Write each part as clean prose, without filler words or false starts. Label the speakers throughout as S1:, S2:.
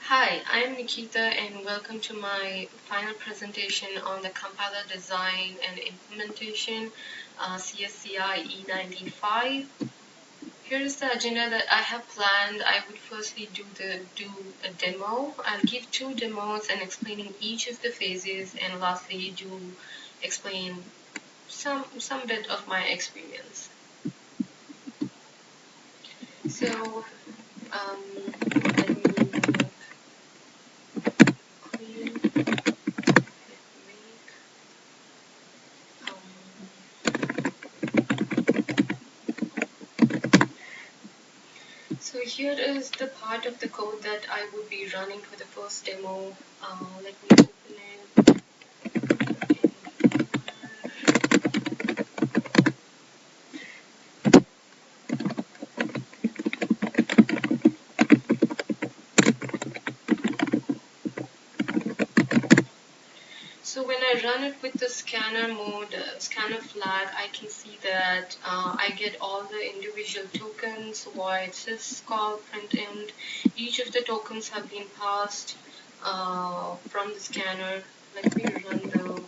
S1: Hi, I'm Nikita and welcome to my final presentation on the compiler design and implementation CSCI E95. Here's the agenda that I have planned. I would firstly do a demo. I'll give two demos and explaining each of the phases, and lastly explain some bit of my experience. So let me So here is the part of the code that I would be running for the first demo. Let me open it. So when I run it with the scanner mode, scanner flag, I can see that I get all the individual tokens, void, syscall, printend. Each of the tokens have been passed from the scanner. Let me run the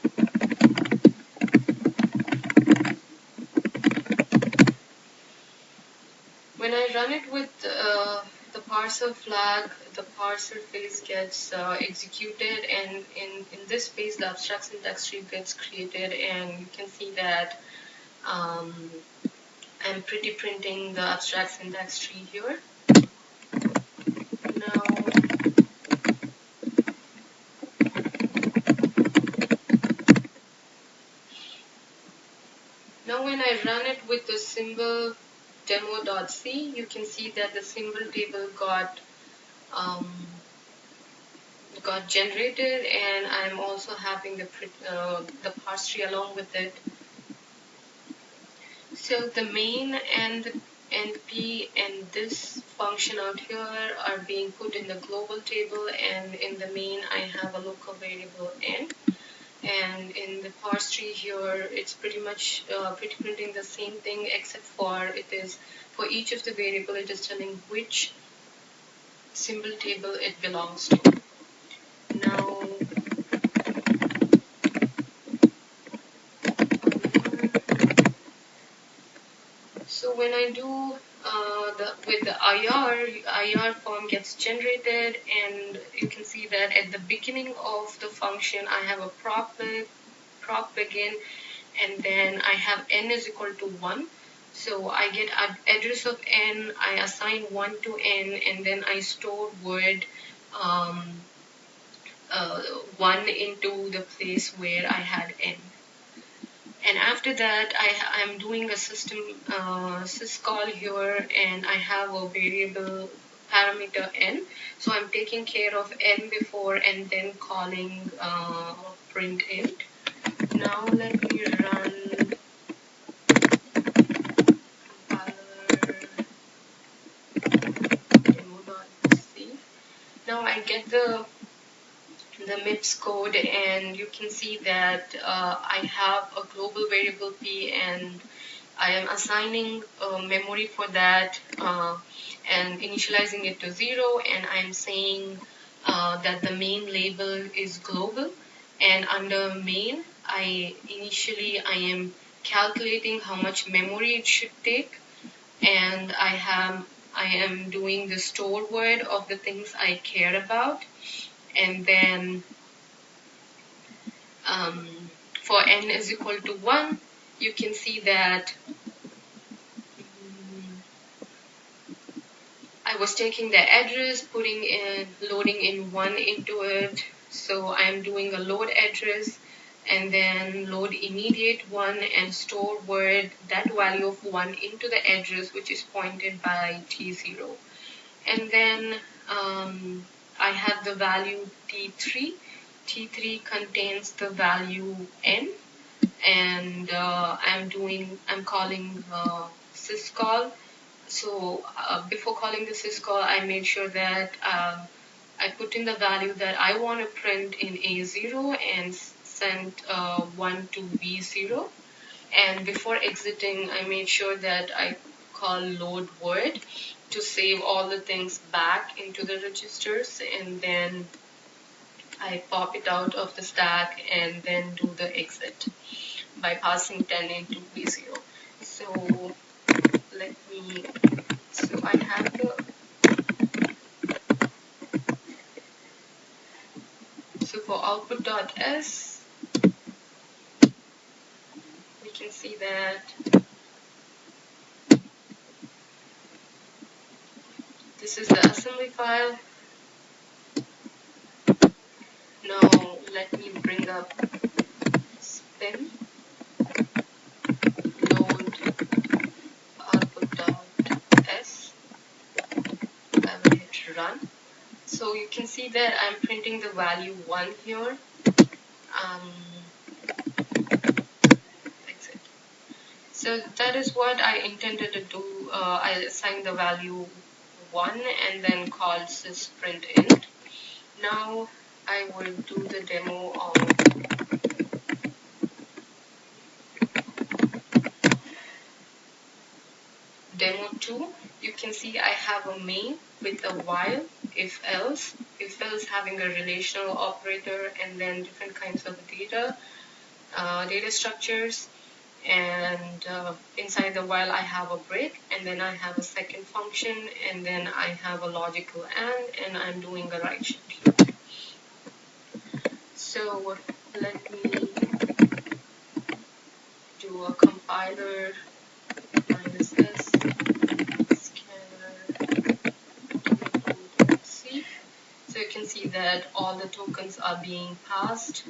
S1: When I run it with the parser flag, the parser phase gets executed, and in this phase, the abstract syntax tree gets created, and you can see that I'm pretty printing the abstract syntax tree here. Now when I run it with the symbol demo.c, you can see that the symbol table got generated, and I'm also having the parse tree along with it. So the main and the NP and this function out here are being put in the global table, and in the main I have a local variable n. And in the parse tree here, it's pretty much printing the same thing, except for for each of the variable, it is telling which symbol table it belongs to. Now, so when I do with the IR form gets generated, and you can see that at the beginning of the function, I have a prop begin, and then I have n is equal to 1. So I get address of n, I assign 1 to n, and then I store word 1 into the place where I had n. And after that, I'm doing a system syscall here, and I have a variable parameter n. So I'm taking care of n before and then calling print int. Now let me run compiler demo.c. Now I get the MIPS code, and you can see that I have a global variable p, and I am assigning memory for that and initializing it to 0, and I'm saying that the main label is global, and under main I am calculating how much memory it should take, and I am doing the store word of the things I care about. And then for n is equal to 1, you can see that I was taking the address, loading in 1 into it. So I'm doing a load address, and then load immediate 1 and store word that value of 1 into the address, which is pointed by T0. And then I have the value T3. T3 contains the value n, and I'm calling syscall. So before calling the syscall, I made sure that I put in the value that I want to print in A0 and sent 1 to B0. And before exiting, I made sure that I call load word, to save all the things back into the registers, and then I pop it out of the stack and then do the exit by passing 10 into B0. So let me, so I have the, so for output.s, we can see that this is the assembly file. Now let me bring up spin load output.s. I will hit run. So you can see that I'm printing the value 1 here. That's it. So that is what I intended to do. I assigned the value 1 and then called sysprintint. Now I will do the demo of demo 2. You can see I have a main with a while, if else having a relational operator, and then different kinds of data structures, and inside the while I have a break, and then I have a second function, and then I have a logical and I'm doing a right shift here. So let me do a compiler minus s scanner c. So you can see that all the tokens are being passed.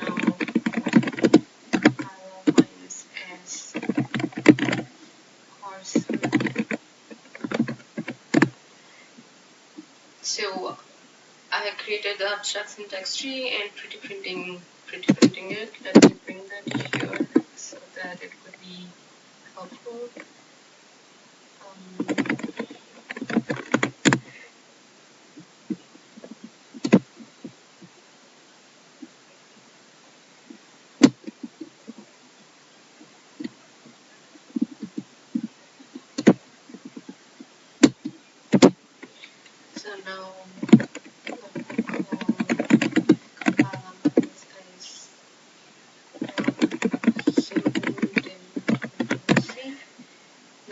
S1: Now compiler minus s parser. So I have created the abstract syntax tree and pretty printing it. Let me bring that here so that it could be helpful. So now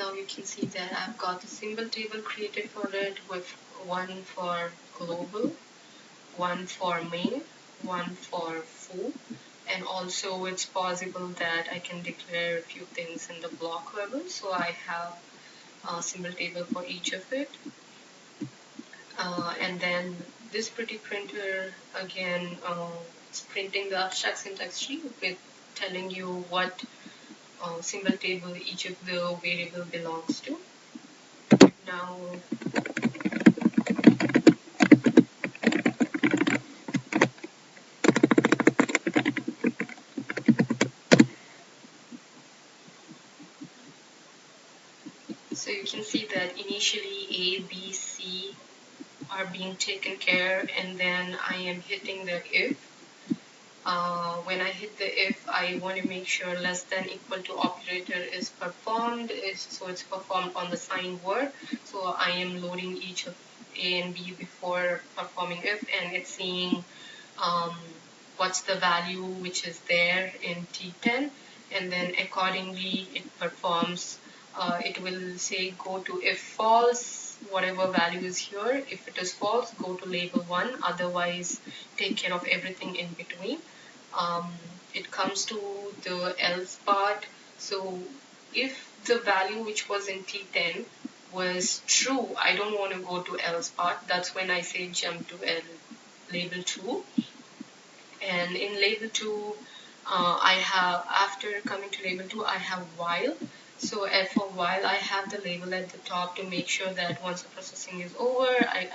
S1: now you can see that I've got the symbol table created for it with one for global, one for main, one for foo, and also it's possible that I can declare a few things in the block level. So I have a symbol table for each of it. And then this pretty printer again is printing the abstract syntax tree with telling you what symbol table each of the variable belongs to. Now so you can see that initially A, B, C are being taken care, and then I am hitting the if. When I hit the if, I want to make sure less than equal to operator is performed, so it's performed on the signed word. So I am loading each of A and B before performing if, and it's seeing what's the value which is there in T10, and then accordingly it performs. It will say go to if false, whatever value is here. If it is false, go to label 1, otherwise take care of everything in between. It comes to the else part. So if the value which was in T10 was true, I don't want to go to else part. That's when I say jump to label 2. And in label 2, I have, after coming to label 2, I have while. So for while, I have the label at the top to make sure that once the processing is over,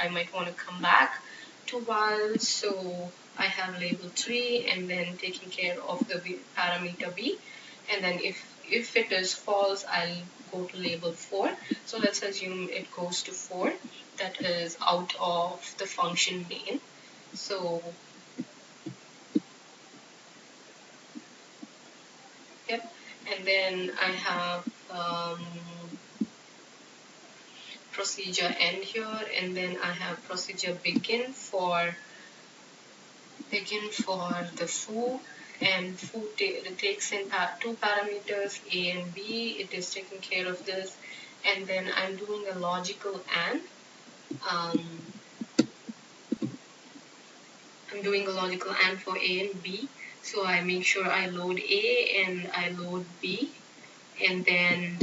S1: I might want to come back to while. So I have label 3 and then taking care of the parameter b. And then if it is false, I'll go to label 4. So let's assume it goes to 4. That is out of the function main. So yep, and then I have um, procedure end here, and then I have procedure begin for the foo, and foo takes in two parameters A and B. It is taking care of this, and then I'm doing a logical and. I'm doing a logical AND for A and B. So I make sure I load A and I load B, and then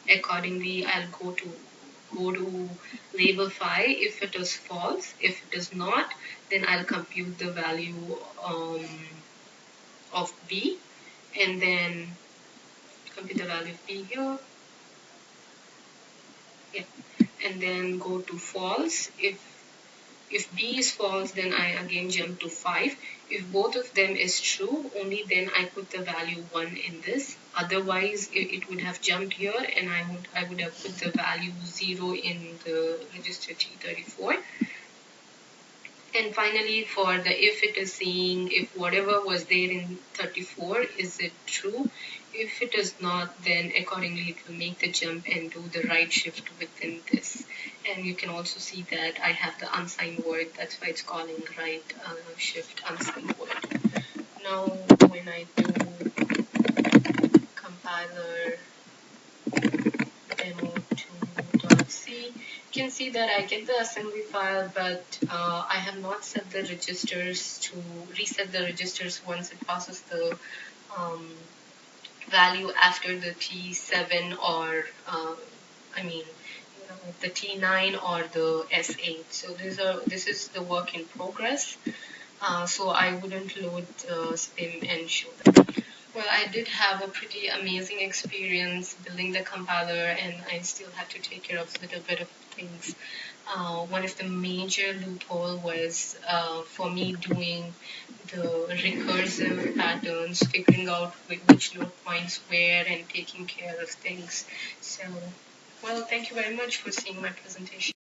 S1: accordingly I'll go to label phi if it is false. If it is not, then I'll compute the value of B, and then compute the value of B here. Yeah. And then go to false. If B is false, then I again jump to 5. If both of them is true, only then I put the value 1 in this. Otherwise, it would have jumped here, and I would have put the value 0 in the register T34. And finally, for the if, it is saying if whatever was there in 34, is it true? If it is not, then accordingly it will make the jump and do the right shift within this. And you can also see that I have the unsigned word. That's why it's calling right shift unsigned word. Now, when I do compiler demo 2.c, you can see that I get the assembly file, but I have not set the registers to reset the registers once it passes the value after the T7 or the T9 or the S8. So this is the work in progress. So I wouldn't load SPIM and show that. Well, I did have a pretty amazing experience building the compiler, and I still had to take care of a little bit of things. One of the major loophole was for me doing the recursive patterns, figuring out which load points where, and taking care of things. So, well, thank you very much for seeing my presentation.